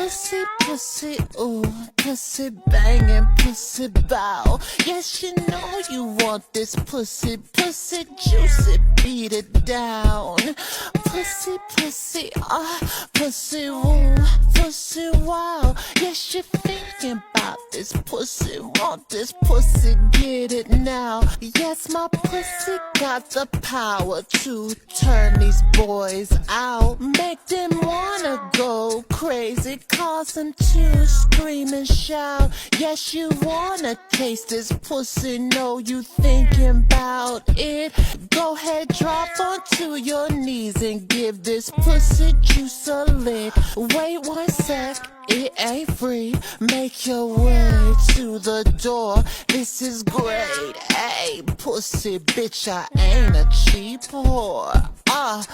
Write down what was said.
Pussy, pussy, ooh, pussy banging, pussy bow. Yes, you know you want this pussy, pussy juicy, beat it down. Pussy, pussy, pussy, woo, pussy, wow. Yes, you're thinking about this pussy, want this pussy, get it now. Yes, my pussy got the power to turn these boys out, make them wanna go crazy, cause them to scream and shout. Yes, you wanna taste this pussy, know you thinking about it. Go ahead, drop onto your knees and give this pussy juice a lick. Wait 1 sec, it ain't free. Make your way to the door. This is great. Hey, pussy bitch, I ain't a cheap whore.